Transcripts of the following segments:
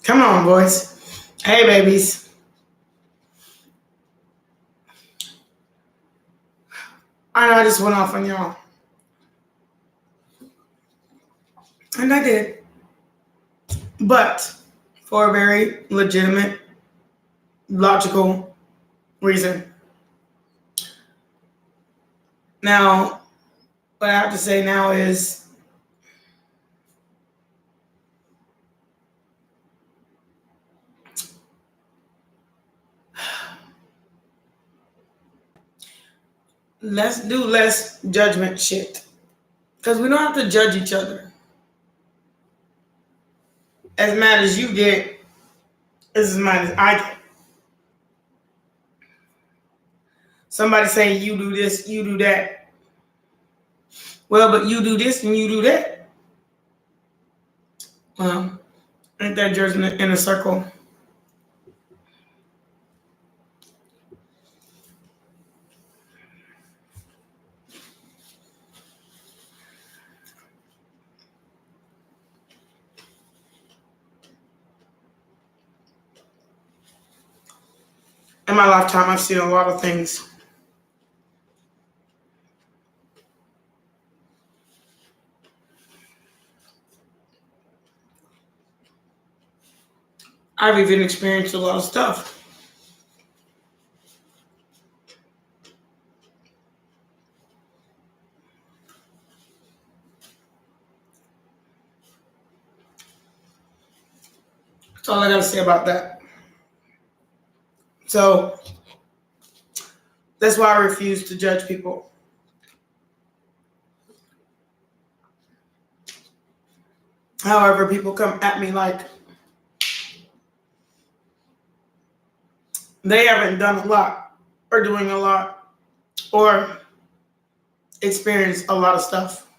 Come on, boys. Hey, babies. I know I just went off on y'all. And I did. But for a very legitimate, logical reason. Now, what I have to say now is let's do less judgment shit. Because we don't have to judge each other. As mad as you get, is as mad as I get. Somebody saying you do this, you do that. Well, but you do this and you do that. Well, ain't that judgment in a circle? In my lifetime, I've seen a lot of things. I've even experienced a lot of stuff. That's all I got to say about that. So, that's why I refuse to judge people. However, people come at me like they haven't done a lot or doing a lot or experienced a lot of stuff.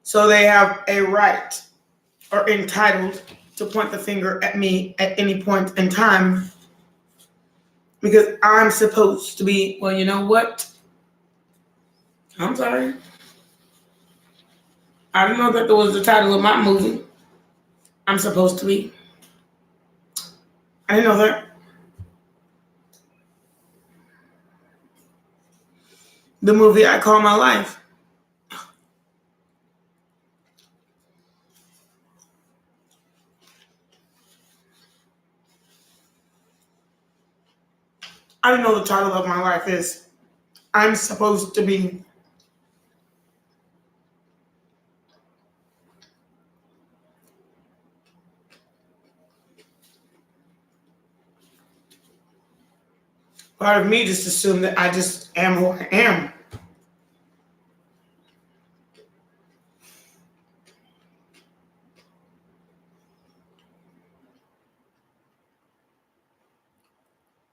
So they have a right or entitled to point the finger at me at any point in time because I'm supposed to be, well, you know what? I'm sorry. I didn't know that there was the title of my movie. I'm supposed to be. I didn't know that. The movie I call my life. I didn't know the title of my life is I'm supposed to be. Part of me just assumed that I just am who I am.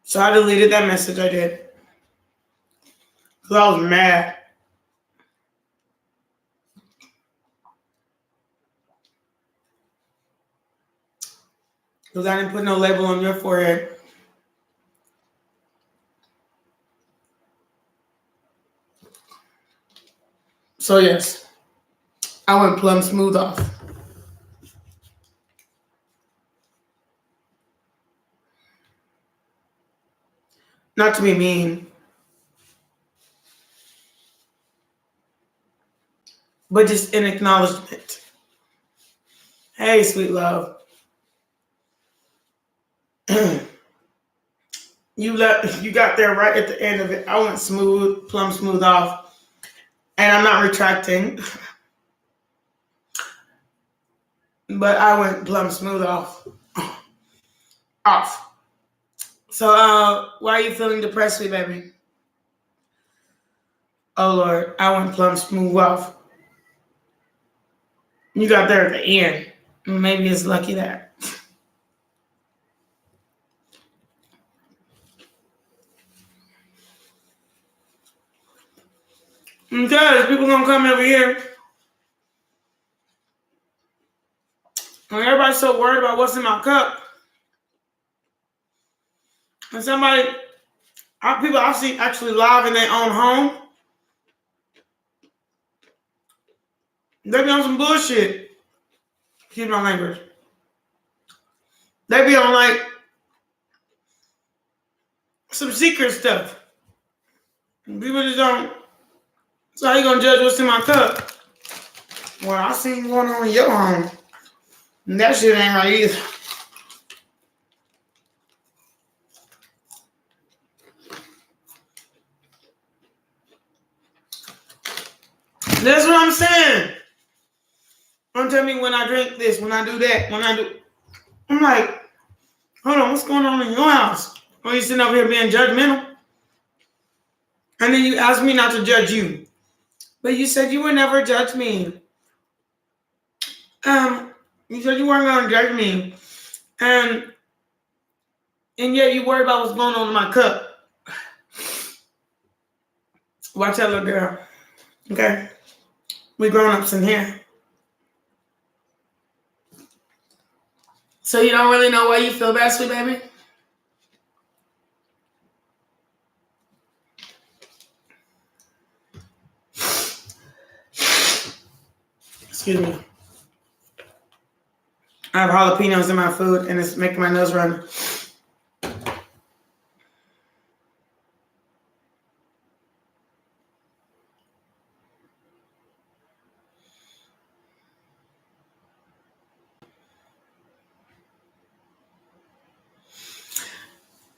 So I deleted that message I did. Because I was mad. Because I didn't put no label on your forehead. So yes, I went plumb smooth off. Not to be mean, but just an acknowledgement. Hey, sweet love. You got there right at the end of it. I went smooth, plumb smooth off. And I'm not retracting. But I went plumb smooth off. Off. So, why are you feeling depressed, sweet baby? Oh, Lord, I went plumb smooth off. You got there at the end. Maybe it's lucky that. Because people gonna come over here. And everybody's so worried about what's in my cup. And people I've seen actually live in their own home. They be on some bullshit. Excuse my language. They be on like some secret stuff. People just don't. So how you gonna judge what's in my cup? Well, I seen going on in your home. And that shit ain't right either. That's what I'm saying. Don't tell me when I drink this, when I do that, when I do. I'm like, hold on, what's going on in your house? Are you sitting over here being judgmental? And then you ask me not to judge you. But you said you would never judge me. You said you weren't going to judge me. And yet you worry about what's going on in my cup. Watch that little girl. Okay? We grown-ups in here. So you don't really know why you feel bad, sweet baby? Excuse me. I have jalapenos in my food and it's making my nose run.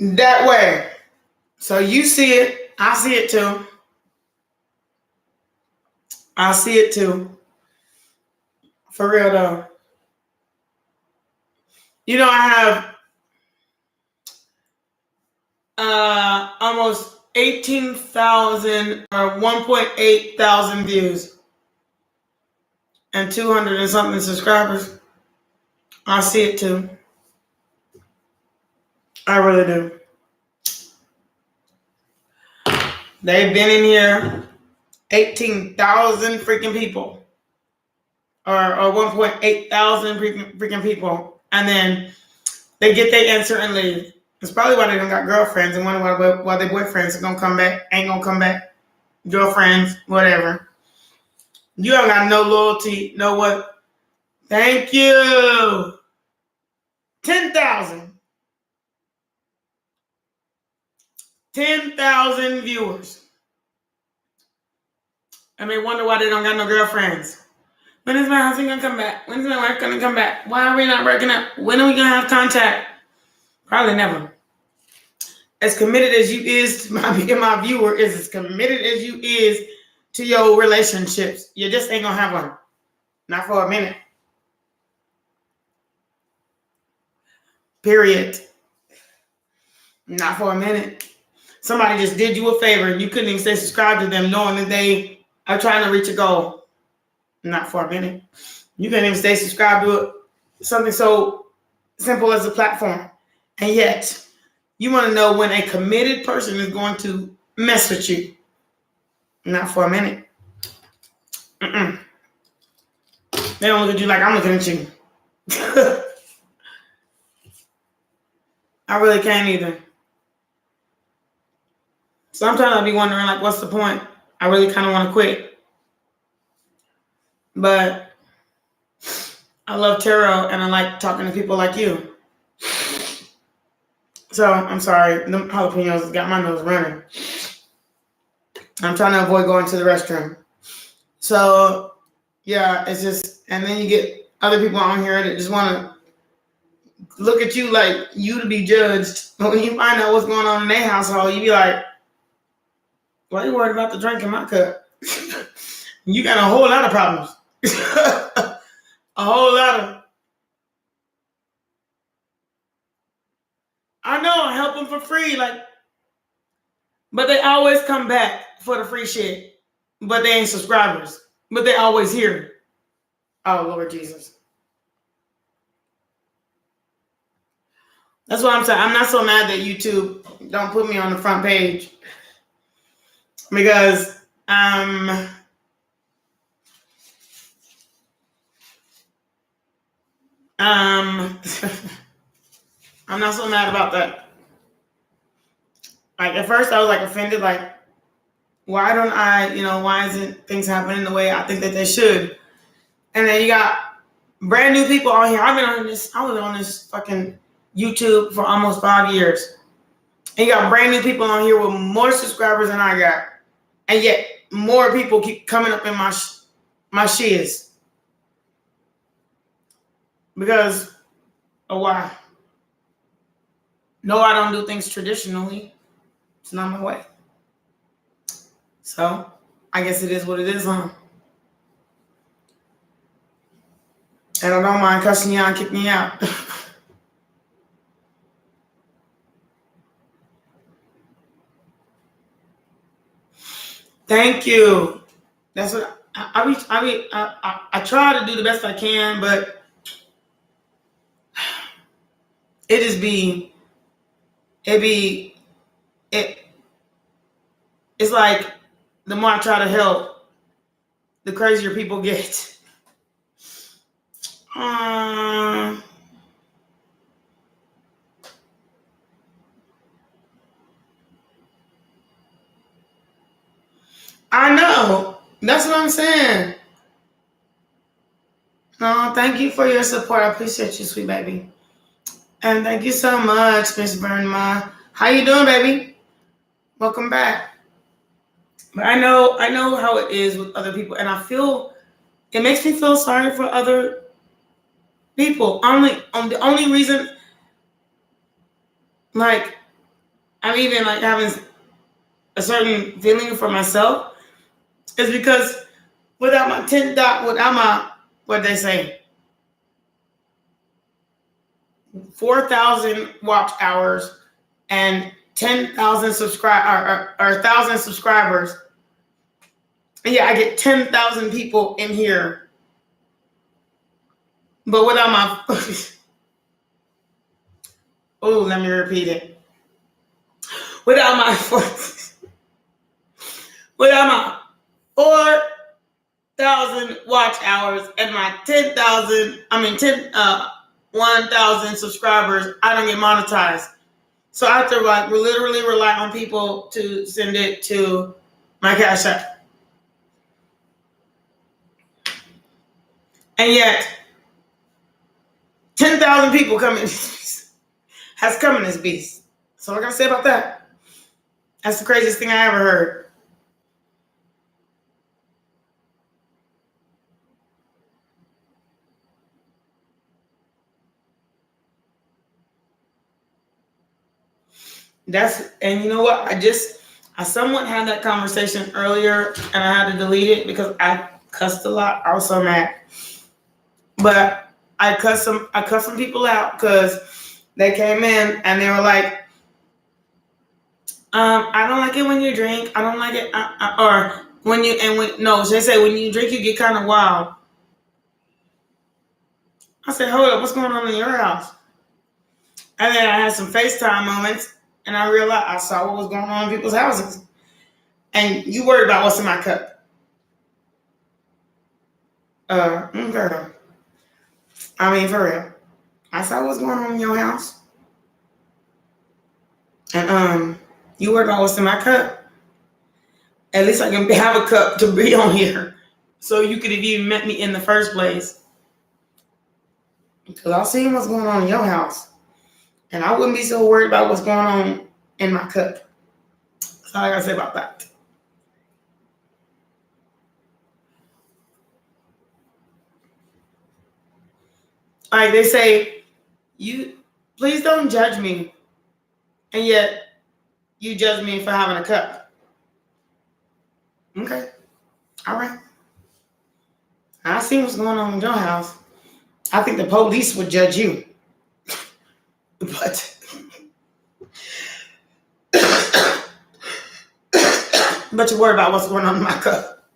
That way. So you see it. I see it too. I see it too. For real though. You know, I have almost 18,000 or 1.8 thousand views and 200 and something subscribers. I see it too. I really do. They've been in here 18,000 freaking people. Or 1.8 thousand freaking people. And then they get their answer and leave. It's probably why they don't got girlfriends and wonder why their boyfriends are gonna come back, ain't gonna come back. Girlfriends, whatever. You don't got no loyalty, no what? Thank you. 10,000. 10,000 viewers. And they wonder why they don't got no girlfriends. When is my husband gonna come back? When's my wife gonna come back? Why are we not breaking up? When are we gonna have contact? Probably never. As committed as you is to my viewer is as committed as you is to your relationships. You just ain't gonna have one. Not for a minute. Period. Not for a minute. Somebody just did you a favor and you couldn't even stay subscribed to them knowing that they are trying to reach a goal. Not for a minute. You couldn't even stay subscribed to something so simple as a platform. And yet, you want to know when a committed person is going to mess with you. Not for a minute. They don't look at you like I'm looking at you. I really can't either. Sometimes I'll be wondering, like, what's the point? I really kind of want to quit. But I love tarot and I like talking to people like you. So, I'm sorry. The jalapenos got my nose running. I'm trying to avoid going to the restroom. So, yeah, it's just, and then you get other people on here that just want to look at you like you to be judged. But when you find out what's going on in their household, you be like, why are you worried about the drink in my cup? You got a whole lot of problems. A whole lot of. I know, I help them for free, like, but they always come back for the free shit. But they ain't subscribers. But they always here. Oh, Lord Jesus. That's what I'm saying. I'm not so mad that YouTube don't put me on the front page. Because I'm not so mad about that. Like, at first I was like offended, like, why don't I, why isn't things happening the way I think that they should? And then you got brand new people on here. I was on this fucking YouTube for almost 5 years. And you got brand new people on here with more subscribers than I got. And yet more people keep coming up in my shiz. Because of why? No, I don't do things traditionally. It's not my way. So I guess it is what it is, huh? And I don't mind cussing you out and kick me out. Thank you. That's what I try to do the best I can, but it's like the more I try to help, the crazier people get. I know. That's what I'm saying. No, thank you for your support. I appreciate you, sweet baby. And thank you so much, Miss Burnma. How you doing, baby? Welcome back. But I know how it is with other people, and I feel it makes me feel sorry for other people. The only reason, like, I'm even like having a certain feeling for myself is because without my what they say, 4,000 watch hours and 10,000 or 1,000 subscribers. And yeah, I get 10,000 people in here. But without my oh, let me repeat it. Without my 4,000 watch hours and my 1,000 subscribers, I don't get monetized. So I have to literally rely on people to send it to my cash app. And yet, 10,000 people has come in this beast. So what I gotta say about that? That's the craziest thing I ever heard. And you know what? I somewhat had that conversation earlier and I had to delete it because I cussed a lot. I was so mad. But I cussed some people out because they came in and they were like, I don't like it when you drink. I don't like it. They say when you drink, you get kind of wild. I said, hold up, what's going on in your house? And then I had some FaceTime moments and I realized I saw what was going on in people's houses. And you worry about what's in my cup. Virgo. I mean, for real. I saw what's going on in your house. And you worry about what's in my cup. At least I can have a cup to be on here. So you could have even met me in the first place. Because I've seen what's going on in your house. And I wouldn't be so worried about what's going on in my cup. That's all I gotta say about that. Like they say, please don't judge me. And yet you judge me for having a cup. Okay. All right. I see what's going on in your house. I think the police would judge you. But you worry about what's going on in my cup.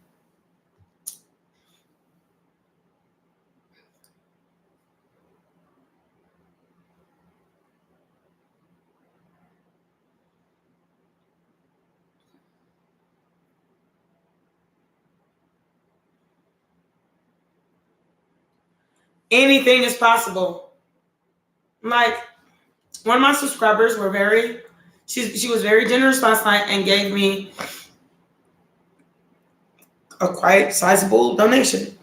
Anything is possible. Like, one of my subscribers she was very generous last night and gave me a quite sizable donation.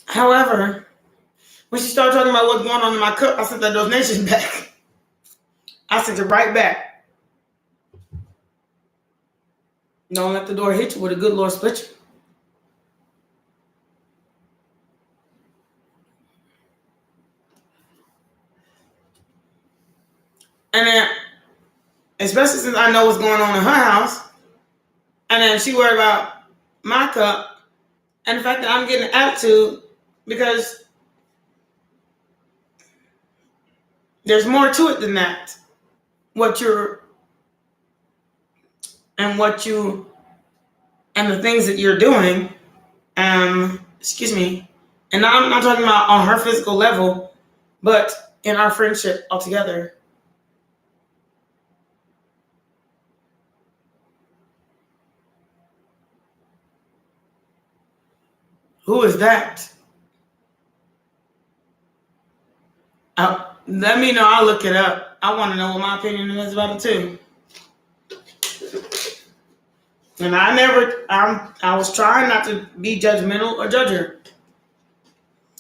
However, When she started talking about what's going on in my cup, I sent that donation back. I sent it right back. Don't let the door hit you with a good Lord split you. And then, especially since I know what's going on in her house, and then she worried about my cup, and the fact that I'm getting an attitude because there's more to it than that. And the things that you're doing, excuse me, and I'm not talking about on her physical level, but in our friendship altogether. Who is that? Let me know. I'll look it up. I want to know what my opinion is about it too. And I was trying not to be judgmental or judge her.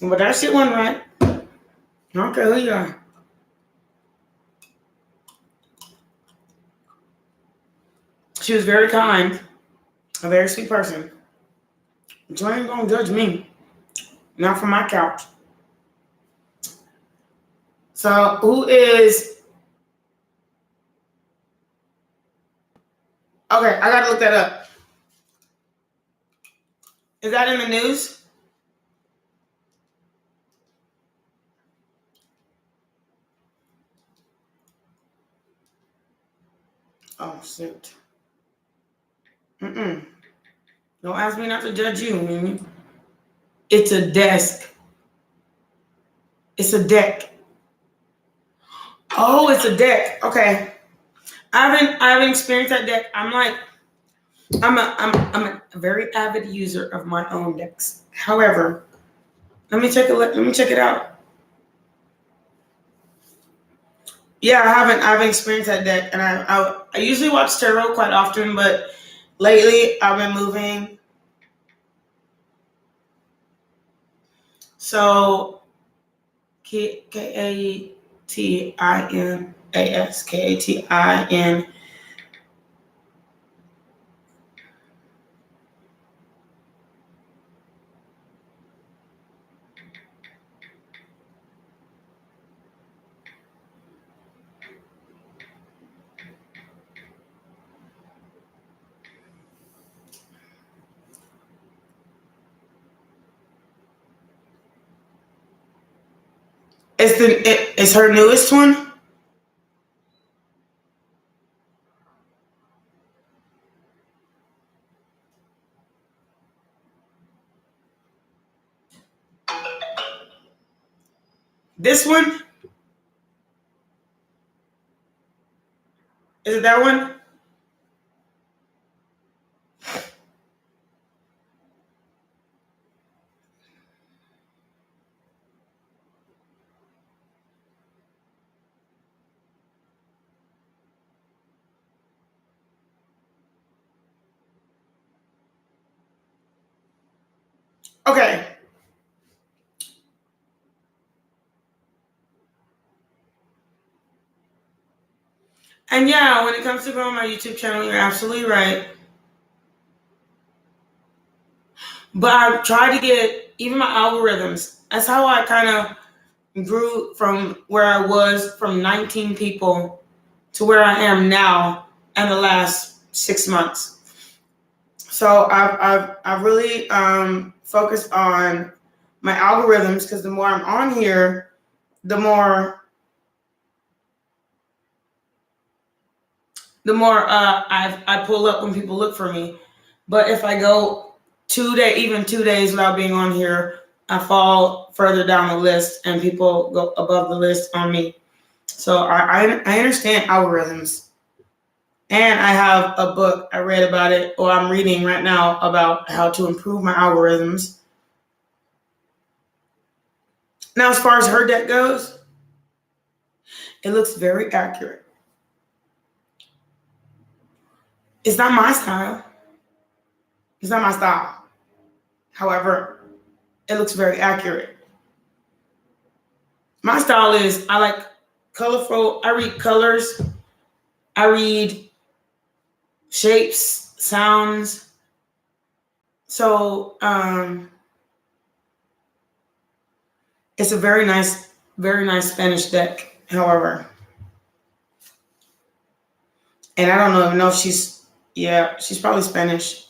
But that shit wasn't right. I don't care who you are. She was very kind, a very sweet person. But you ain't gonna judge me. Not from my couch. So who is... Okay, I gotta look that up. Is that in the news? Oh, shit. Don't ask me not to judge you. It's a desk. It's a deck. Oh, it's a deck. Okay. I haven't experienced that deck. I'm a very avid user of my own decks. However, let me check it out. Yeah, I haven't experienced that deck, and I usually watch tarot quite often, but lately I've been moving. So Katinas, Katin. It's her newest one. This one? Is it that one? Okay. And yeah, when it comes to growing my YouTube channel, you're absolutely right. But I try to get even my algorithms. That's how I kind of grew from where I was from 19 people to where I am now in the last 6 months. So I've really focused on my algorithms because the more I'm on here, the more I pull up when people look for me. But if I go 2 days without being on here, I fall further down the list and people go above the list on me. So I understand algorithms. And I have a book, I read about it, or I'm reading right now about how to improve my algorithms. Now, as far as her deck goes, it looks very accurate. It's not my style. It's not my style. However, it looks very accurate. My style is I like colorful. I read colors. I read shapes, sounds. So it's a very nice Spanish deck, however. And I don't even know if she's probably Spanish.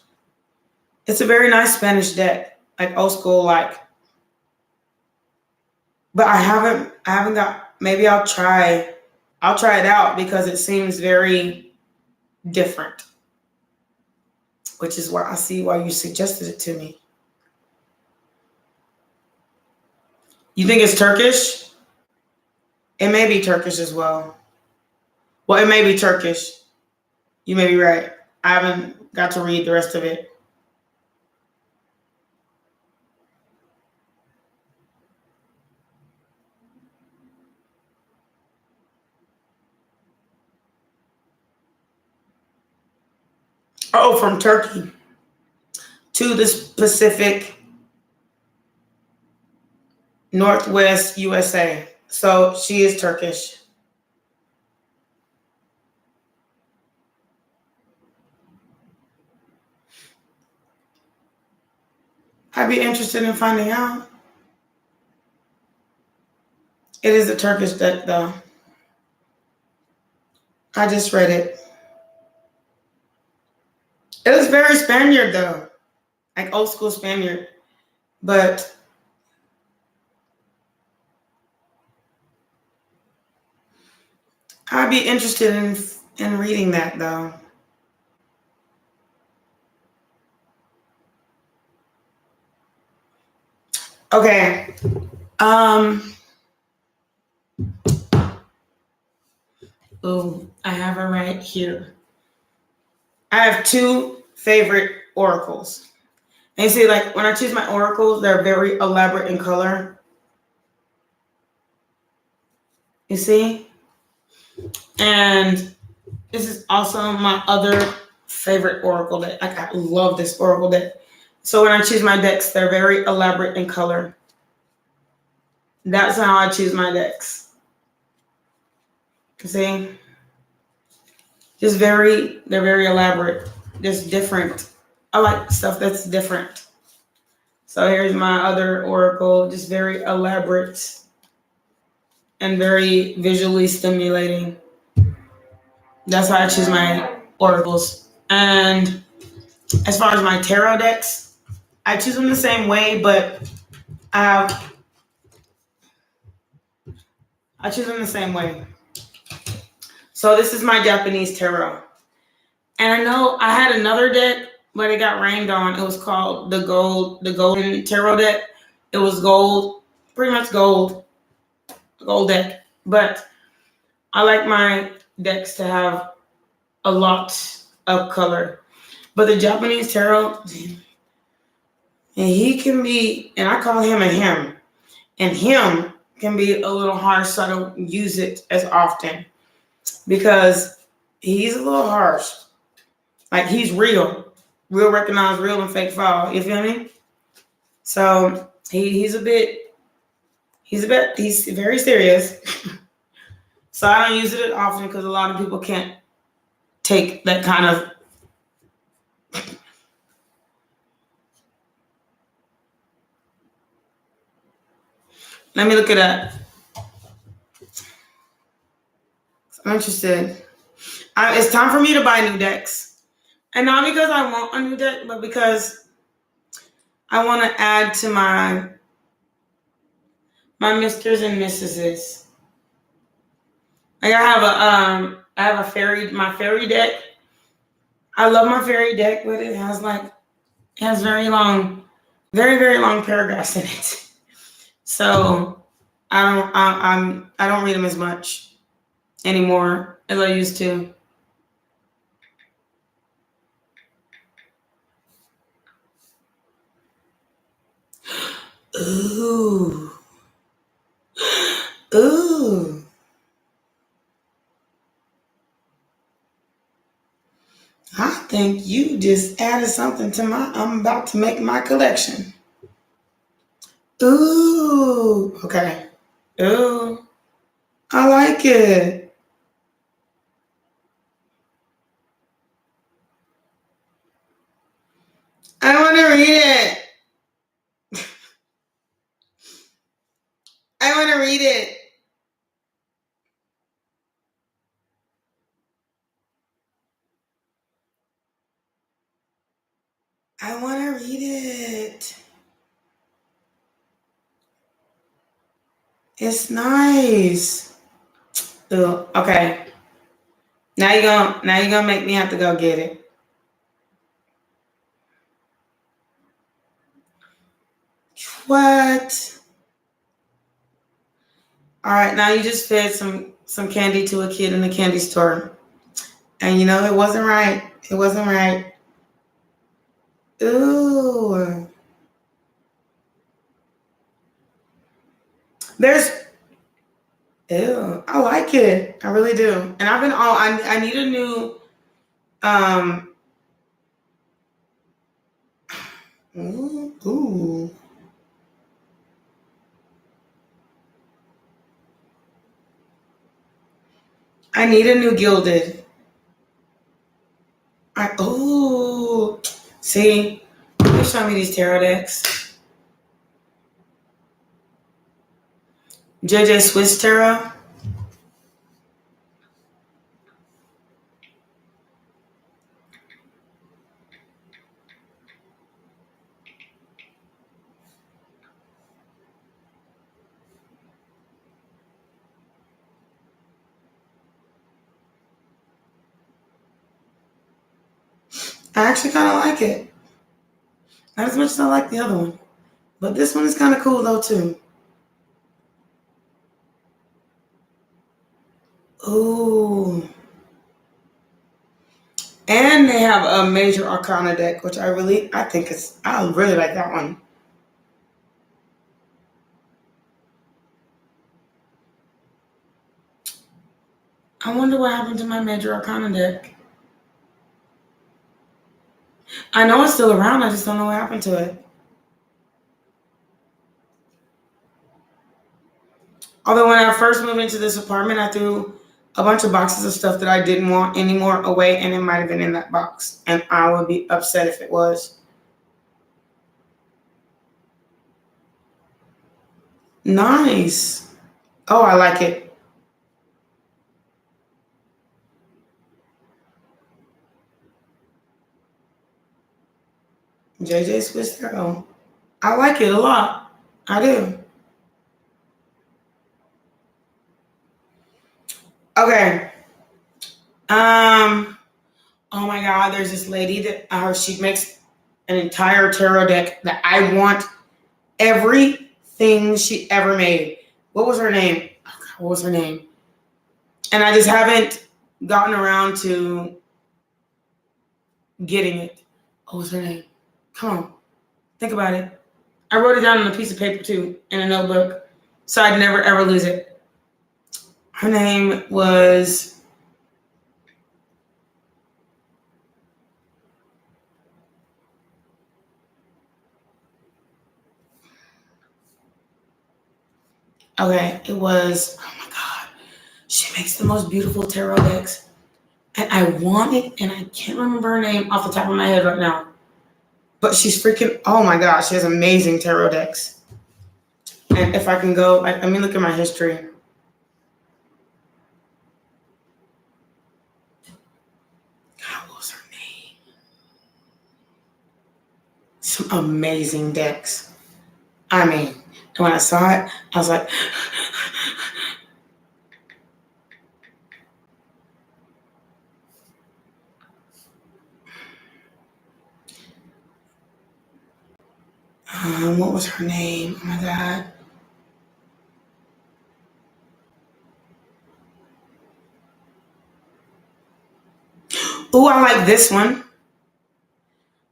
It's a very nice Spanish deck, like old school, like. But I haven't got, maybe I'll try it out because it seems very different. Which is why I see why you suggested it to me. You think it's Turkish? It may be Turkish as well. Well, it may be Turkish. You may be right. I haven't got to read the rest of it. Oh, from Turkey to the Pacific Northwest USA. So she is Turkish. I'd be interested in finding out. It is a Turkish deck, though. I just read it. It was very Spaniard, though. Like old school Spaniard. But I'd be interested in reading that, though. Okay. Oh, I have it right here. I have two favorite oracles. And you see, like, when I choose my oracles, they're very elaborate in color. You see? And this is also my other favorite oracle deck. Like, I love this oracle deck. So when I choose my decks, they're very elaborate in color. That's how I choose my decks. You see? They're very elaborate. Just different. I like stuff that's different. So here's my other oracle, just very elaborate and very visually stimulating. That's how I choose my oracles. And as far as my tarot decks, I choose them the same way, but I choose them the same way. So this is my Japanese tarot. And I know I had another deck, but it got rained on. It was called the Golden Tarot deck. It was gold, pretty much gold deck. But I like my decks to have a lot of color. But the Japanese tarot, and he can be, and I call him a him. And him can be a little harsh, so I don't use it as often. Because he's a little harsh. Like, he's real recognize real and fake fall. You feel me? So he's very serious. So I don't use it often because a lot of people can't take that kind of. Let me look it up. I'm interested. It's time for me to buy new decks. And not because I want a new deck, but because I want to add to my Misters and Missuses. Like I have my fairy deck. I love my fairy deck, but it has very long paragraphs in it. So I don't read them as much anymore as I used to. Ooh. I think you just added something to I'm about to make my collection. Ooh. Okay. Ooh, I like it. I want to read it. I want to read it. I want to read it. It's nice. Ooh, okay. Now you're gonna make me have to go get it. What? All right, now you just fed some candy to a kid in a candy store. And you know it wasn't right. It wasn't right. Ooh. There's ew. I like it. I really do. And I've been I need a new ooh. I need a new gilded. See, you show me these tarot decks. JJ Swiss Tarot. I actually kind of like it. Not as much as I like the other one. But this one is kind of cool though too. Ooh. And they have a major arcana deck, which I really like that one. I wonder what happened to my major arcana deck. I know it's still around, I just don't know what happened to it. Although when I first moved into this apartment, I threw a bunch of boxes of stuff that I didn't want anymore away, and it might have been in that box. And I would be upset if it was. Nice. Oh, I like it. JJ Swiss Tarot. I like it a lot. I do. Okay. Oh my God, there's this lady that she makes an entire tarot deck that I want everything she ever made. What was her name? Oh God, what was her name? And I just haven't gotten around to getting it. What was her name? Come on, think about it. I wrote it down on a piece of paper too, in a notebook, so I'd never ever lose it. Her name was. Okay, it was. Oh my God, she makes the most beautiful tarot decks. And I want it, and I can't remember her name off the top of my head right now. But she's freaking, oh my gosh, she has amazing tarot decks. And if I can go, let me look at my history. God, what was her name? Some amazing decks. I mean, when I saw it, I was like, what was her name? Oh my God. Oh, I like this one.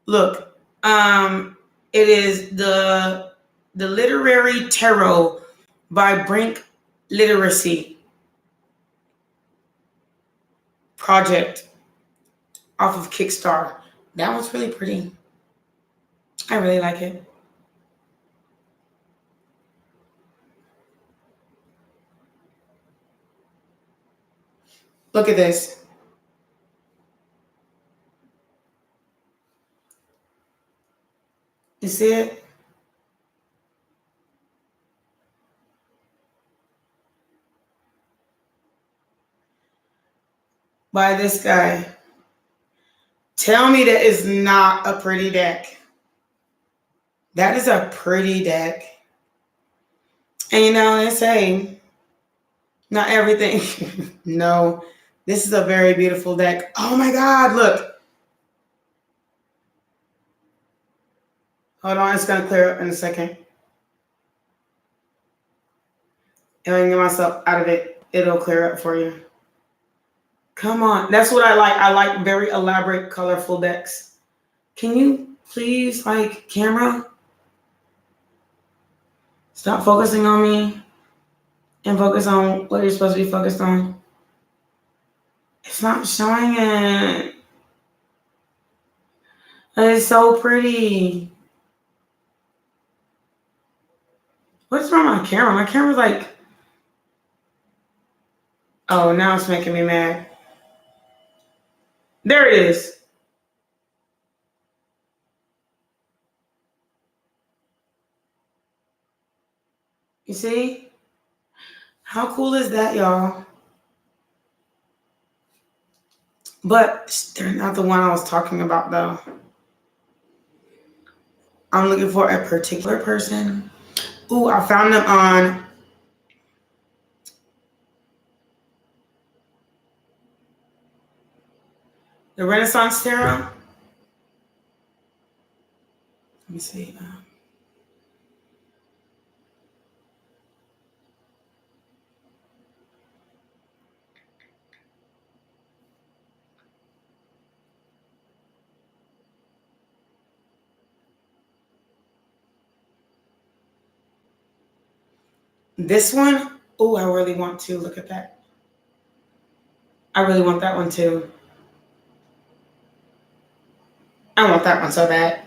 Look, it is the Literary Tarot by Brink Literacy Project off of Kickstarter. That one's really pretty. I really like it. Look at this. You see it? By this guy. Tell me that is not a pretty deck. That is a pretty deck. And you know, they say, not everything. No, this is a very beautiful deck. Oh my God, look. Hold on, it's going to clear up in a second. If I can get myself out of it, it'll clear up for you. Come on. That's what I like. I like very elaborate, colorful decks. Can you please, like, camera, stop focusing on me and focus on what you're supposed to be focused on? It's not showing it. It's so pretty. What's wrong with my camera? My camera's like, oh, now it's making me mad. There it is. You see? How cool is that, y'all? But they're not the one I was talking about, though. I'm looking for a particular person. Ooh, I found them on the Renaissance Tarot. Let me see. This one, oh, I really want to look at that. I really want that one too. I want that one so bad.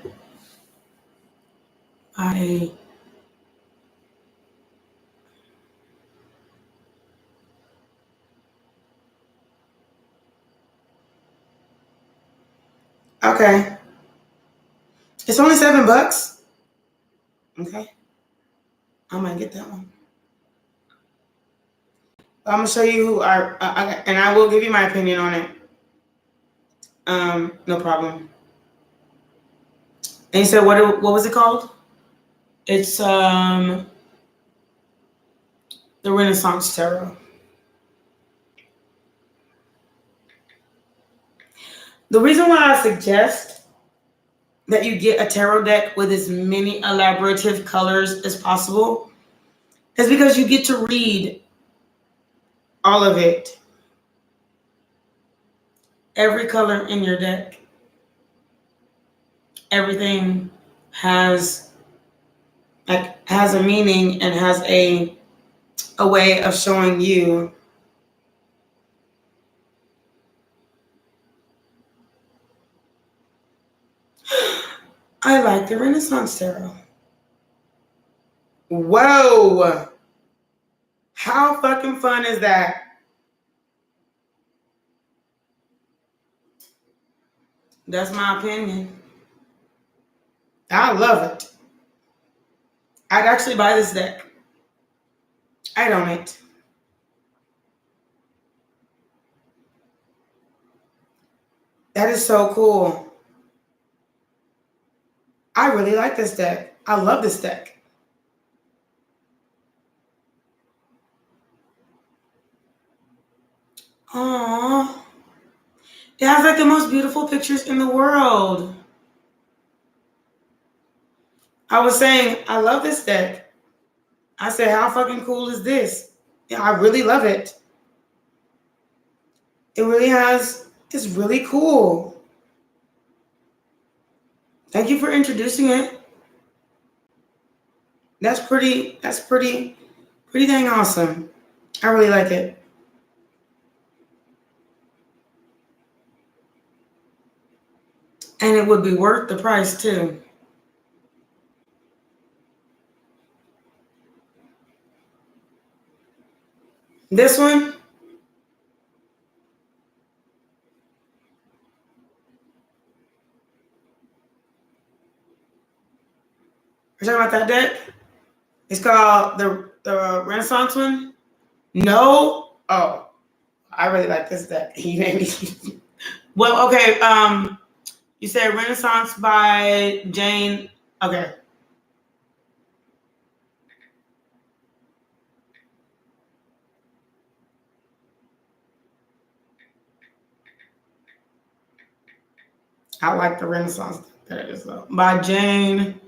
Okay. It's only $7. Okay. I might get that one. I'm gonna show you who and I will give you my opinion on it. No problem. And you said what was it called? It's the Renaissance Tarot. The reason why I suggest that you get a tarot deck with as many elaborative colors as possible is because you get to read all of it. Every color in your deck. Everything has a meaning and has a way of showing you I like the Renaissance Tarot. Whoa! How fucking fun is that? That's my opinion. I love it. I'd actually buy this deck. I'd own it. That is so cool. I really like this deck. I love this deck. Aww. It has like the most beautiful pictures in the world. I was saying, I love this deck. I said, how fucking cool is this? Yeah, I really love it. It's really cool. Thank you for introducing it. That's pretty dang awesome. I really like it. And it would be worth the price too. This one, You're talking about that deck? It's called the Renaissance one? No? Oh, I really like this deck. You made me. Well, okay. You said Renaissance by Jane. Okay. I like the Renaissance better as well. By Jane.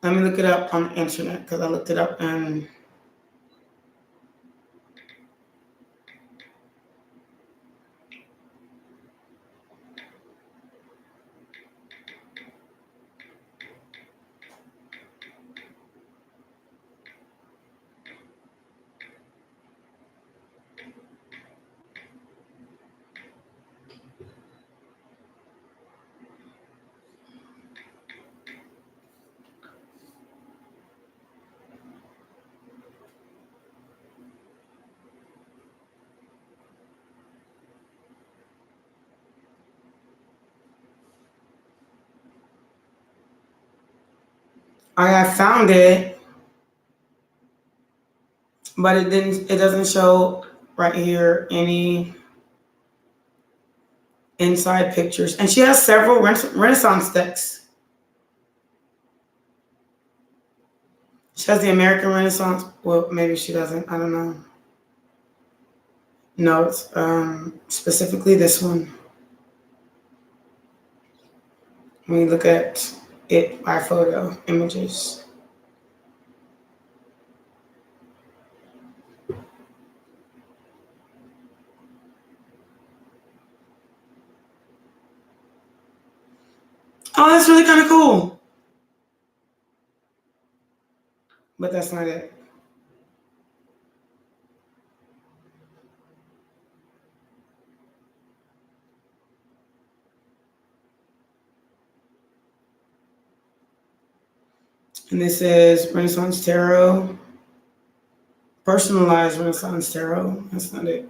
Let me look it up on the internet because I looked it up and I found it, but it doesn't show right here any inside pictures. And she has several Renaissance decks. She has the American Renaissance. Well, maybe she doesn't. I don't know. No, it's specifically this one. When you look at it by photo images. Oh, that's really kind of cool. But that's not it. And this is Renaissance Tarot. Personalized Renaissance Tarot. That's not it.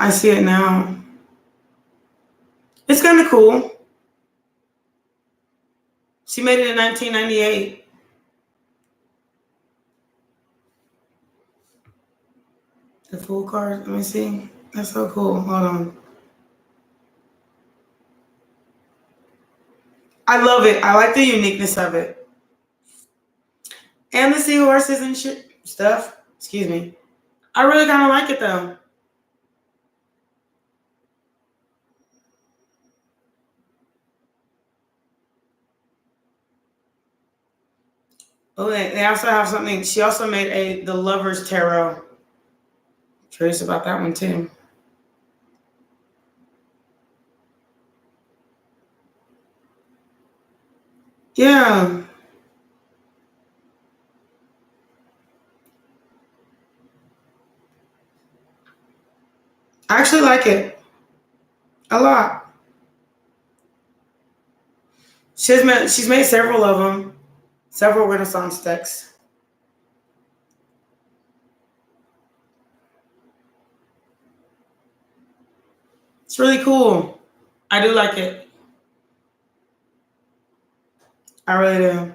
I see it now. It's kind of cool. She made it in 1998. The full card. Let me see. That's so cool. Hold on. I love it. I like the uniqueness of it. And the seahorses and shit stuff. Excuse me. I really kind of like it though. Oh, they also have something. She also made the Lover's Tarot. Curious about that one too. Yeah. I actually like it a lot. She's made several of them, several Renaissance decks. It's really cool. I do like it. I really do.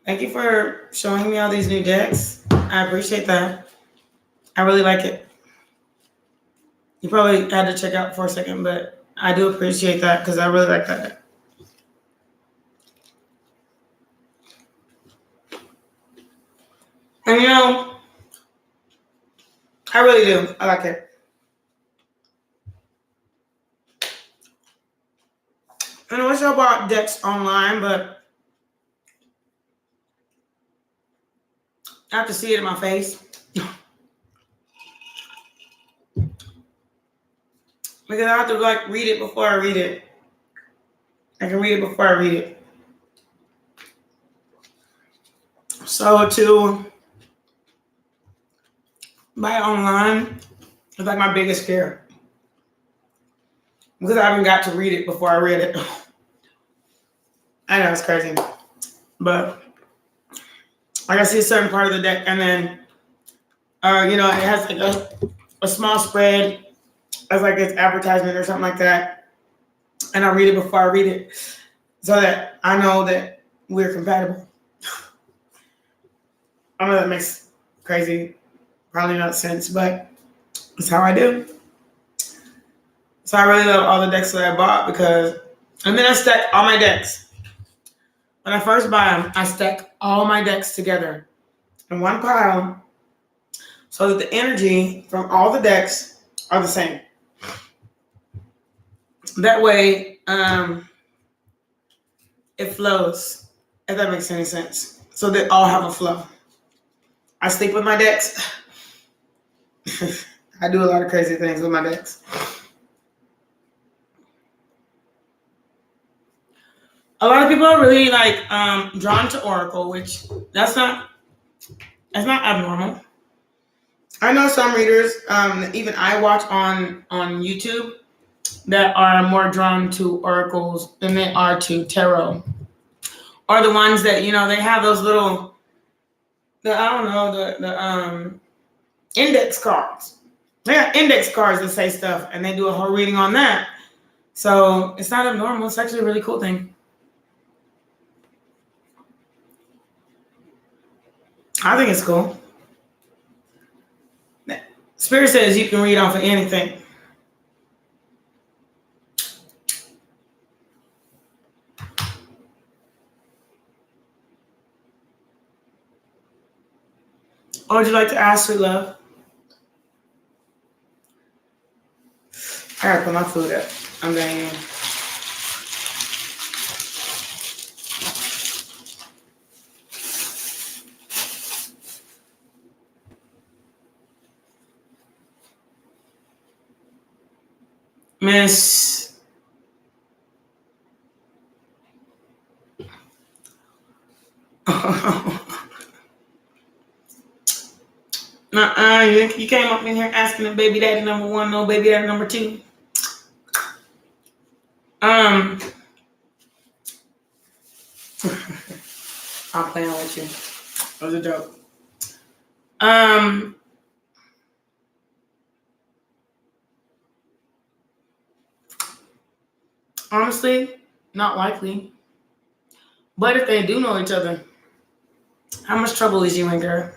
Thank you for showing me all these new decks. I appreciate that. I really like it. You probably had to check out for a second, but I do appreciate that because I really like that deck. And you know, I really do. I like it. And I wish I bought decks online, but I have to see it in my face. Because I have to like read it before I read it. I can read it before I read it. So to buy online is like my biggest fear. Because I haven't got to read it before I read it. I know it's crazy. But I can see a certain part of the deck and then you know, it has like a small spread as like its advertisement or something like that. And I read it before I read it so that I know that we're compatible. I know that makes crazy, probably not sense, but it's how I do. So I really love all the decks that I bought because, and then I stack all my decks. When I first buy them, I stack all my decks together in one pile so that the energy from all the decks are the same. That way, it flows, if that makes any sense. So they all have a flow. I sleep with my decks. I do a lot of crazy things with my decks. A lot of people are really like drawn to Oracle, which that's not abnormal. I know some readers, even I watch on YouTube, that are more drawn to oracles than they are to tarot. Or the ones that, you know, they have those little, the index cards. They got index cards that say stuff, and they do a whole reading on that. So it's not abnormal. It's actually a really cool thing. I think it's cool. Spirit says you can read off of anything. What would you like to ask, sweet love? I gotta put my food up. I'm going. Miss. You came up in here asking if baby daddy number 1, no baby daddy number 2. I'm playing with you. It was a joke. Honestly, not likely. But if they do know each other, how much trouble is you in, girl?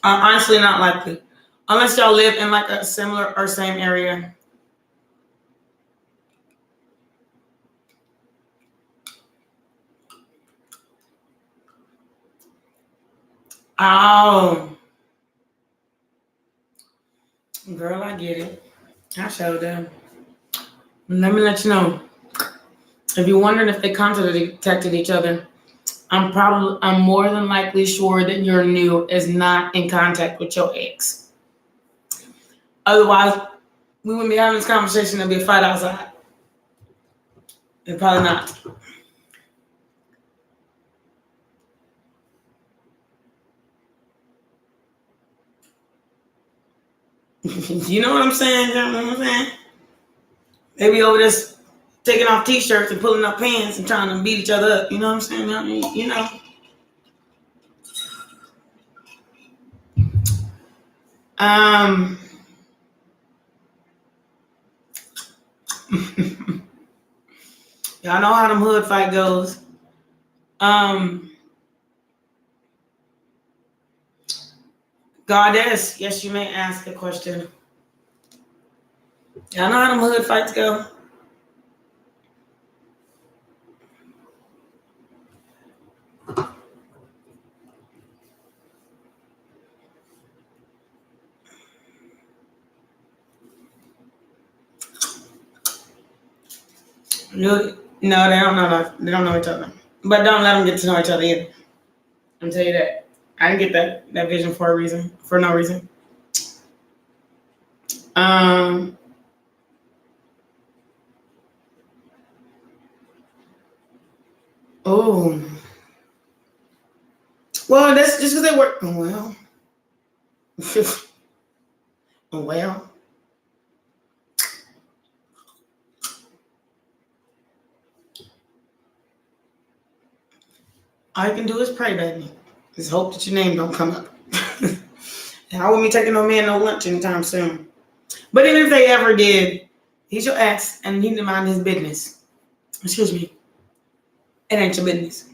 Honestly, not likely. Unless y'all live in like a similar or same area. Oh. Girl, I get it. I showed them. Let me let you know. If you're wondering if they contacted each other, I'm more than likely sure that your new is not in contact with your ex. Otherwise, we wouldn't be having this conversation. There'd be a fight outside. And probably not. You know what I'm saying? You know what I'm saying? They be over this taking off t-shirts and pulling up pants and trying to beat each other up. You know what I'm saying? You know. Y'all know how them hood fight goes. Goddess, yes, you may ask a question. Y'all know how them hood fights go? No, they don't know. They don't know each other. But don't let them get to know each other either. I'm tell you that. I didn't get that vision for a reason, for no reason. Oh. Well, that's just because they work. Well. Well. All you can do is pray, baby. Just hope that your name don't come up. And I won't be taking no man no lunch anytime soon. But even if they ever did, he's your ex and he need to mind his business. Excuse me. It ain't your business.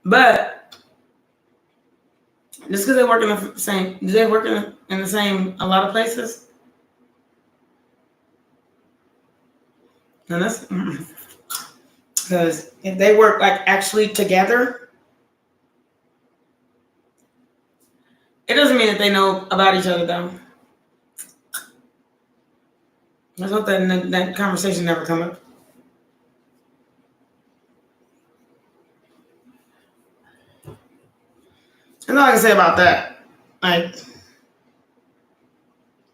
But just because they work in the same, do they work in the same a lot of places? No, that's because if they work like actually together, it doesn't mean that they know about each other though. I hope that conversation never come up. That's all I can say about that. Like,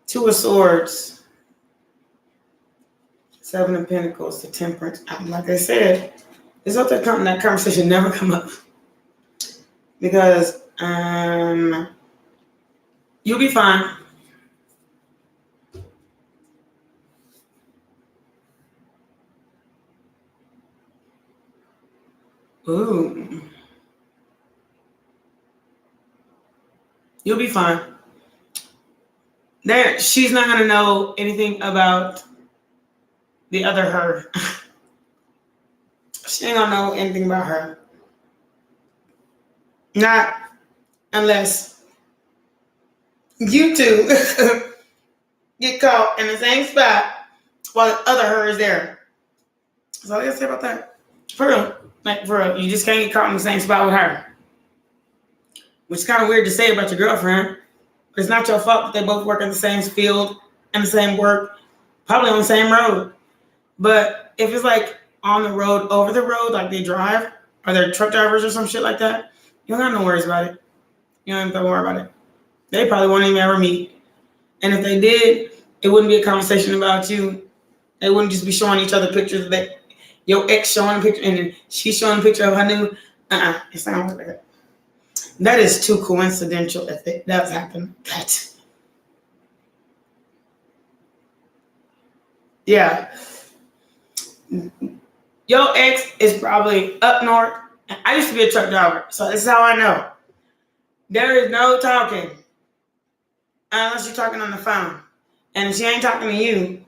Two of Swords, Seven of Pentacles, the Temperance. Like I said, it's hope that conversation never come up. Because you'll be fine. Ooh. You'll be fine. She's not going to know anything about the other her. She ain't going to know anything about her. Not unless you two get caught in the same spot while the other her is there. That's all I got to say about that. For real. Like, for real. You just can't get caught in the same spot with her. Which is kind of weird to say about your girlfriend. But it's not your fault that they both work in the same field and the same work. Probably on the same road. But if it's like on the road, over the road, like they drive, or they're truck drivers or some shit like that, you don't have no worries about it. You don't have to worry about it. They probably won't even ever meet. And if they did, it wouldn't be a conversation about you. They wouldn't just be showing each other pictures of that. Your ex showing a picture and then she's showing a picture of her new. It's not like that. That is too coincidental if it does happen. Yeah. Your ex is probably up north. I used to be a truck driver, so this is how I know. There is no talking unless you're talking on the phone. And if she ain't talking to you,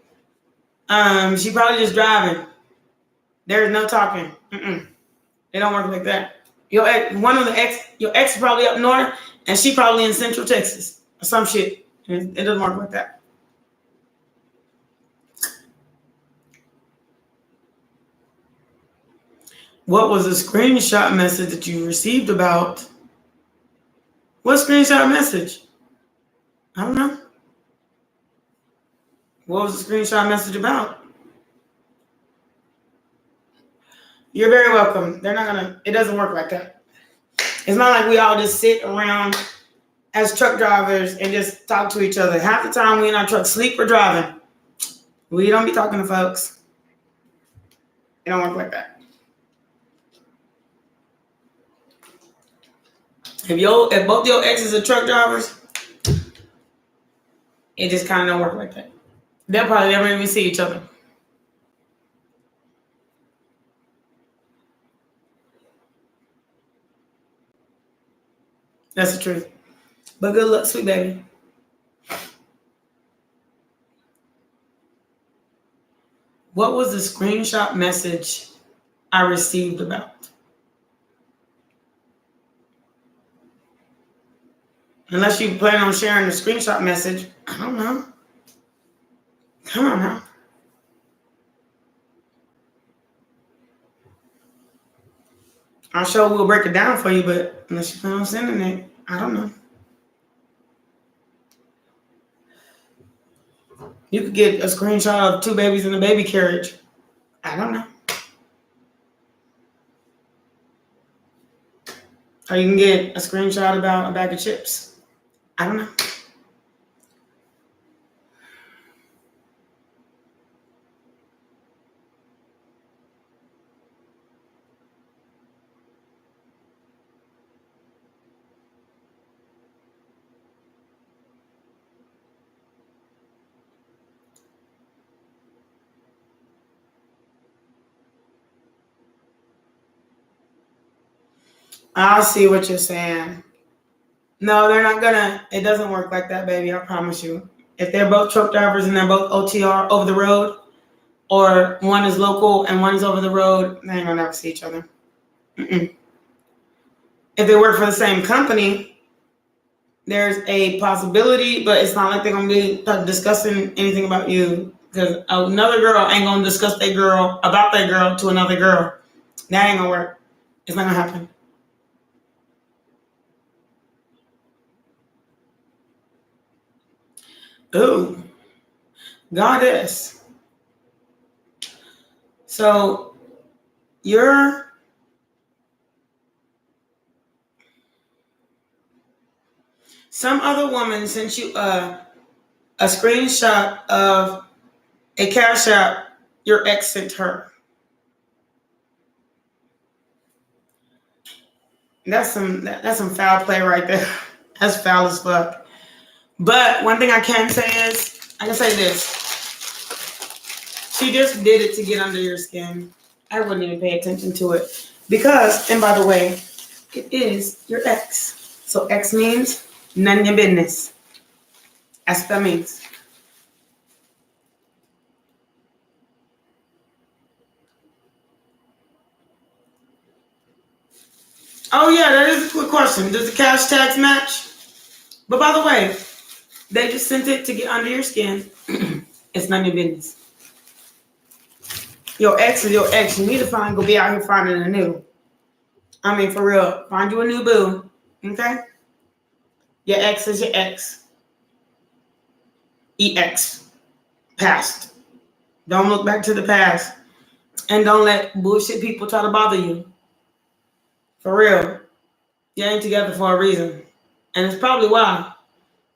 she probably just driving. There is no talking. They don't work like that. Your ex is probably up north, and she probably in Central Texas or some shit. It doesn't work like that. What was the screenshot message that you received about? What screenshot message? I don't know. What was the screenshot message about? You're very welcome. It doesn't work like that. It's not like we all just sit around as truck drivers and just talk to each other. Half the time we in our truck sleep or driving. We don't be talking to folks. It don't work like that. If both your exes are truck drivers, it just kind of don't work like that. They'll probably never even see each other. That's the truth. But good luck, sweet baby. What was the screenshot message I received about? Unless you plan on sharing the screenshot message. I don't know. Come on now. I'm sure we'll break it down for you, but unless you plan on sending it, I don't know. You could get a screenshot of 2 babies in a baby carriage. I don't know. Or you can get a screenshot about a bag of chips. I don't know. I see what you're saying. No, they're not gonna. It doesn't work like that, baby. I promise you. If they're both truck drivers and they're both OTR over the road, or one is local and one is over the road, they ain't gonna never see each other. Mm-mm. If they work for the same company, there's a possibility, but it's not like they're gonna be discussing anything about you, because another girl ain't gonna discuss that girl about that girl to another girl. That ain't gonna work. It's not gonna happen. Ooh, goddess. So you're some other woman sent you a screenshot of a cash app your ex sent her. That's some foul play right there. That's foul as fuck. But one thing I can say is, I can say this. She just did it to get under your skin. I wouldn't even pay attention to it. Because, and by the way, it is your ex. So ex means none of your business. That's what that means. Oh yeah, that is a quick question. Does the cash tags match? But by the way, they just sent it to get under your skin. It's none of your business. Your ex is your ex. You need to go be out here finding a new. I mean, for real. Find you a new boo. Okay? Your ex is your ex. EX. Past. Don't look back to the past. And don't let bullshit people try to bother you. For real. You ain't together for a reason. And it's probably why.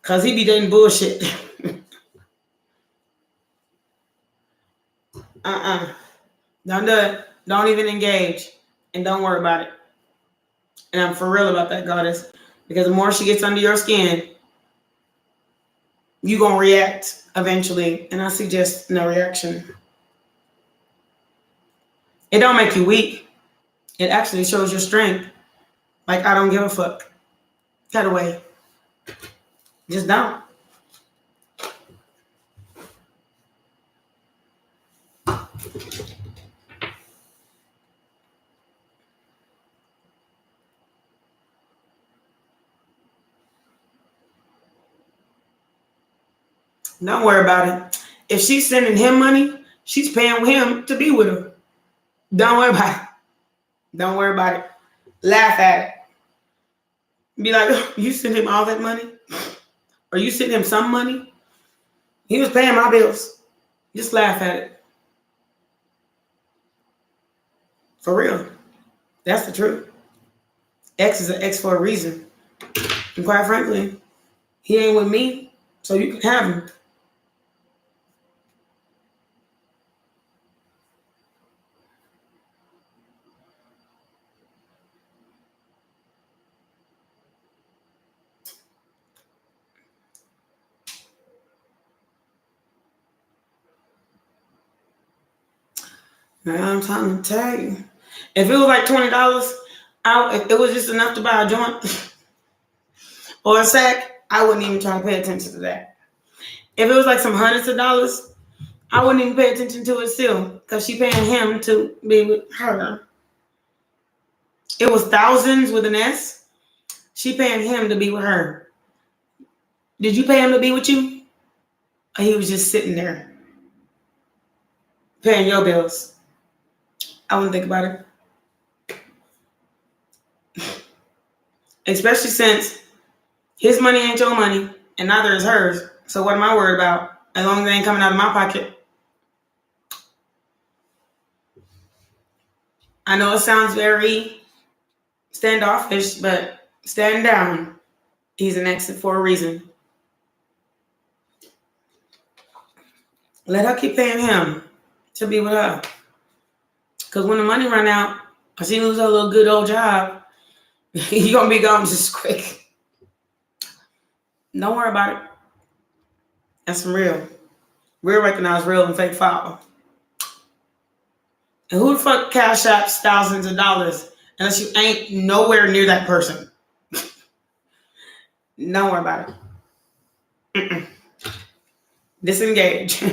Because he be dating bullshit. Don't do it. Don't even engage. And don't worry about it. And I'm for real about that, goddess. Because the more she gets under your skin, you're going to react eventually. And I suggest no reaction. It don't make you weak. It actually shows your strength. Like, I don't give a fuck. Cut away. Just don't. Don't worry about it. If she's sending him money, she's paying him to be with her. Don't worry about it. Don't worry about it. Laugh at it. Be like, oh, you sent him all that money? Or you sent him some money? He was paying my bills. Just laugh at it. For real. That's the truth. X is an X for a reason. And quite frankly, he ain't with me, so you can have him. Now I'm trying to tell you. If it was like $20, if it was just enough to buy a joint or a sack, I wouldn't even try to pay attention to that. If it was like some hundreds of dollars, I wouldn't even pay attention to it still, because she paying him to be with her. It was thousands with an S. She paying him to be with her. Did you pay him to be with you? Or he was just sitting there paying your bills? I wouldn't think about it. Especially since his money ain't your money and neither is hers. So what am I worried about? As long as it ain't coming out of my pocket. I know it sounds very standoffish, but stand down. He's an exit for a reason. Let her keep paying him to be with her. Because when the money run out, or she lose her little good old job, you're going to be gone just quick. Don't worry about it. That's real. Real recognize real and fake follow. And who the fuck cash apps thousands of dollars unless you ain't nowhere near that person? Don't worry about it. Mm-mm. Disengage.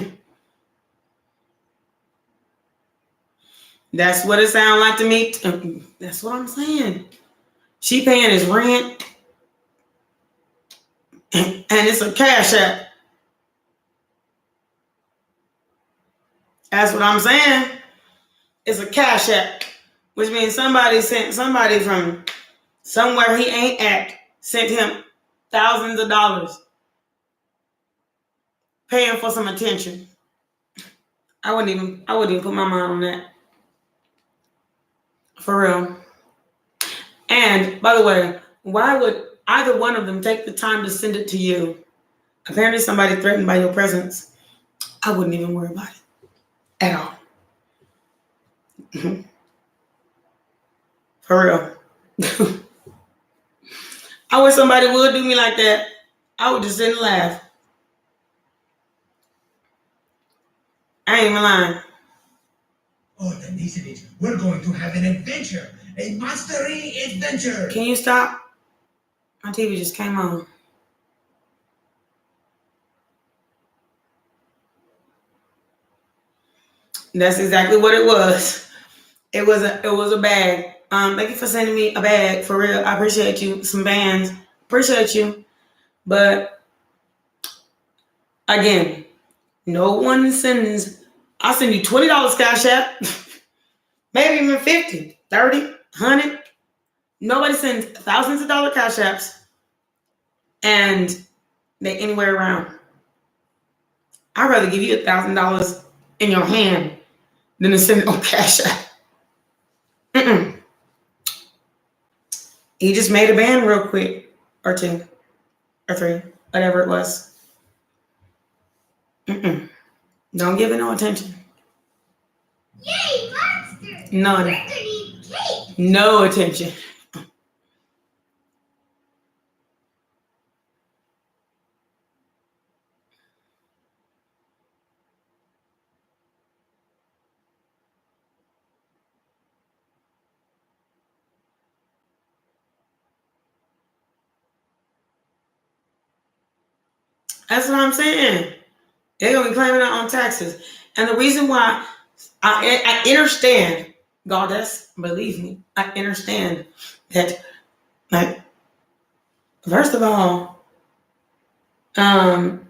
That's what it sounds like to me. That's what I'm saying. She paying his rent. And it's a cash app. That's what I'm saying. It's a cash app. Which means somebody sent somebody from somewhere he ain't at, sent him thousands of dollars. Paying for some attention. I wouldn't even put my mind on that. For real. And by the way, why would either one of them take the time to send it to you? Apparently somebody threatened by your presence. I wouldn't even worry about it at all. For real. I wish somebody would do me like that. I would just sit and laugh. I ain't even lying. Oh, then isn't it? We're going to have an adventure. A mastery adventure. Can you stop? My TV just came on. That's exactly what it was. It was a bag. Thank you for sending me a bag, for real. I appreciate you. Some bands. Appreciate you. But again, no one sends. I'll send you $20 cash app. Maybe even 50, 30, 100. Nobody sends thousands of dollar cash apps and they anywhere around. I'd rather give you $1,000 in your hand than to send it on cash app. He just made a band real quick, or 2, or 3, whatever it was. Don't give it no attention. Yay, monster! None. We're gonna eat cake. No attention. That's what I'm saying. They're going to be claiming that on taxes. And the reason why I understand, Goddess, believe me, I understand that, like, first of all, the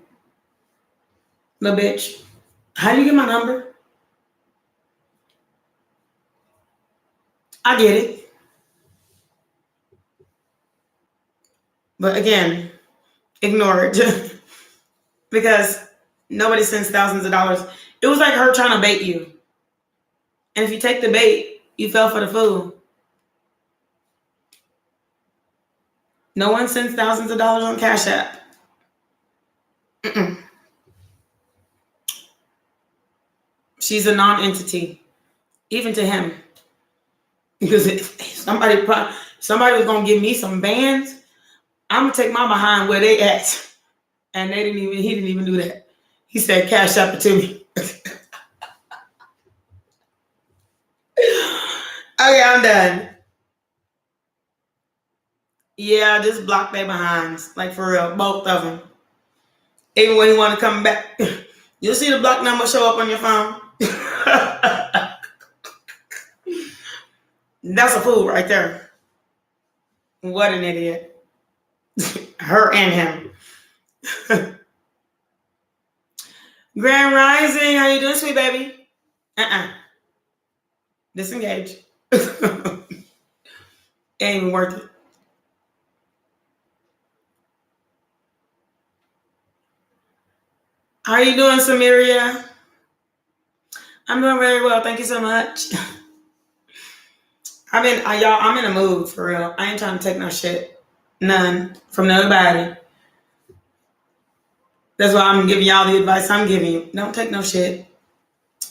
bitch, how do you get my number? I get it. But again, ignore it. Because nobody sends thousands of dollars. It was like her trying to bait you. And if you take the bait, you fell for the fool. No one sends thousands of dollars on Cash App. She's a non-entity, even to him. Because if somebody was gonna give me some bands, I'm gonna take my behind where they at. And he didn't even do that. He said, Cash App it to me. Okay, I'm done. Yeah, just block their behinds. Like, for real, both of them. Even when you want to come back, you'll see the block number show up on your phone. That's a fool right there. What an idiot. Her and him. Grand Rising, how you doing, sweet baby? Disengage. Ain't even worth it. How are you doing, Samaria? I'm doing very well. Thank you so much. I'm in a mood for real. I ain't trying to take no shit. None. From nobody. That's why I'm giving y'all the advice I'm giving you. Don't take no shit.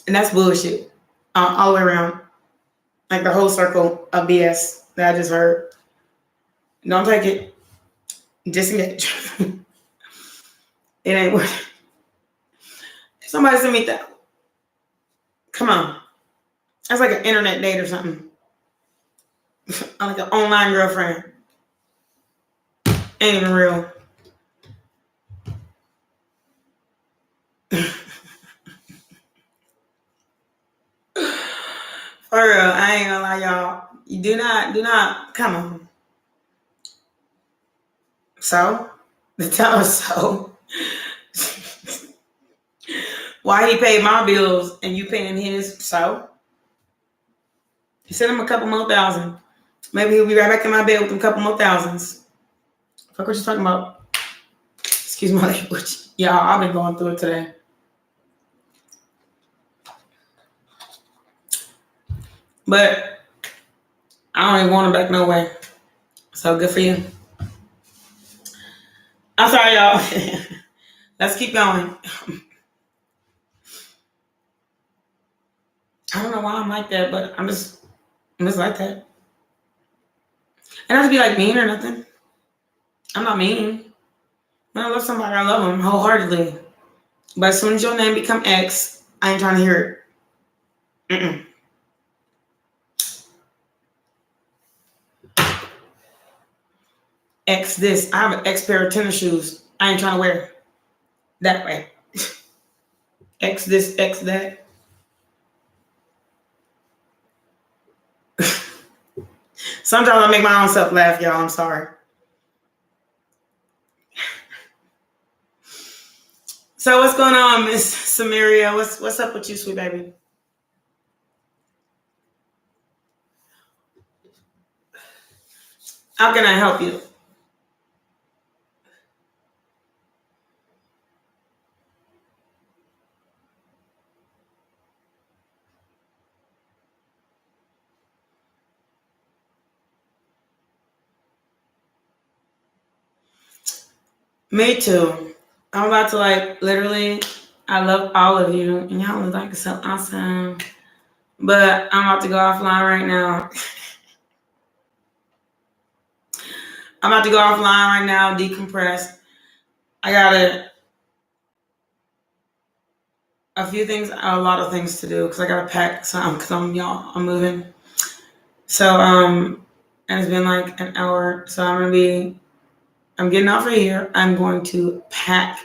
And that's bullshit. All the way around. Like the whole circle of BS that I just heard. Don't take it. Disengage. It ain't worth it. Somebody send me that. Come on. That's like an internet date or something. Like an online girlfriend. Ain't even real. For real, I ain't gonna lie, y'all. You do not, come on. So? Tell us so. Why he paid my bills and you paying his? So? You send him a couple more thousand. Maybe he'll be right back in my bed with a couple more thousands. Fuck what you talking about. Excuse my language. Y'all, I've been going through it today. But I don't even want him back no way. So good for you. I'm sorry, y'all. Let's keep going. I don't know why I'm like that, but I'm just like that. I don't have to be like mean or nothing. I'm not mean. When I love somebody, I love them wholeheartedly. But as soon as your name become X, I ain't trying to hear it. X this. I have an X pair of tennis shoes. I ain't trying to wear it that way. X this, X that. Sometimes I make my own self laugh, y'all. I'm sorry. So what's going on, Miss Samaria? What's up with you, sweet baby? How can I help you? Me too. I'm about to literally, I love all of you. And y'all are so awesome. But I'm about to go offline right now. I'm about to go offline right now, decompress. I got a lot of things to do because I got to pack some because I'm moving. So, and it's been like an hour. So I'm getting off of here. I'm going to pack.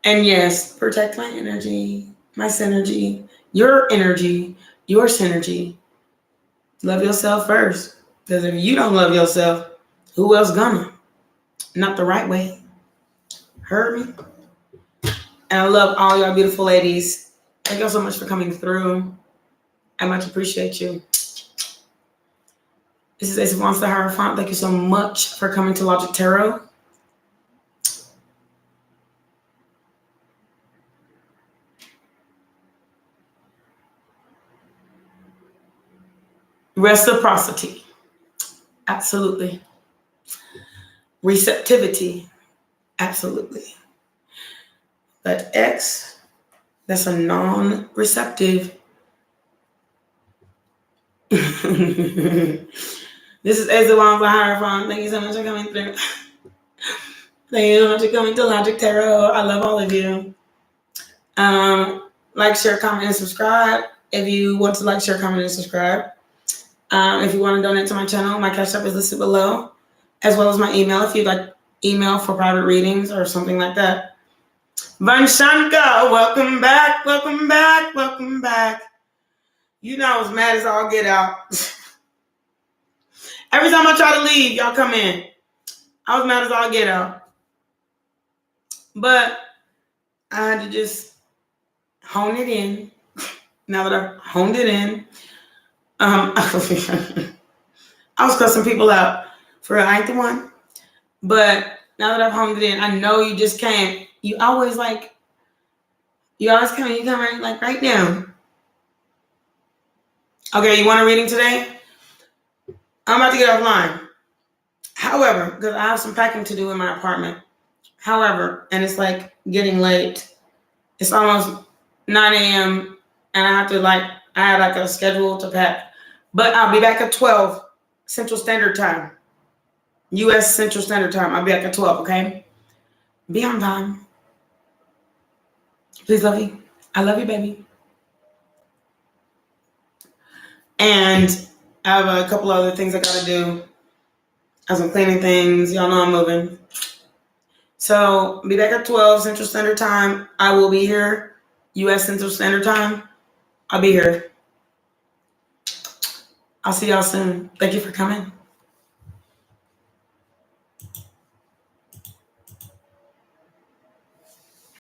And yes, protect my energy, my synergy, your energy, your synergy. Love yourself first. Because if you don't love yourself, who else gonna? Not the right way. Heard me? And I love all y'all beautiful ladies. Thank y'all so much for coming through. I much appreciate you. This is Ace of Wands, the Hierophant. Thank you so much for coming to Logic Tarot. Reciprocity. Absolutely. Receptivity. Absolutely. But X, that's a non-receptive. This is Ace of Wands, the Hierophant. Thank you so much for coming through. Thank you so much for coming to Logic Tarot. I love all of you. Like, share, comment, and subscribe. If you want to like, share, comment, and subscribe. If you want to donate to my channel, my cash app is listed below, as well as my email if you'd like email for private readings or something like that. Vanshanka, welcome back, welcome back, welcome back. You know I was mad as all get out. Every time I try to leave, y'all come in. I was mad as all get out. But I had to just hone it in. Now that I've honed it in, I was cussing people out. For real, I ain't the one. But now that I've honed it in, I know you just can't. You always come right now. Okay, you want a reading today? I'm about to get offline. However, because I have some packing to do in my apartment. However, and it's like getting late. It's almost 9 a.m. and I had like a schedule to pack. But I'll be back at 12 Central Standard Time. U.S. Central Standard Time. I'll be back at 12, okay? Be on time. Please, love you. I love you, baby. And I have a couple other things I gotta do. I have some cleaning things. Y'all know I'm moving. So be back at 12 Central Standard Time. I will be here. U.S. Central Standard Time. I'll be here. I'll see y'all soon. Thank you for coming.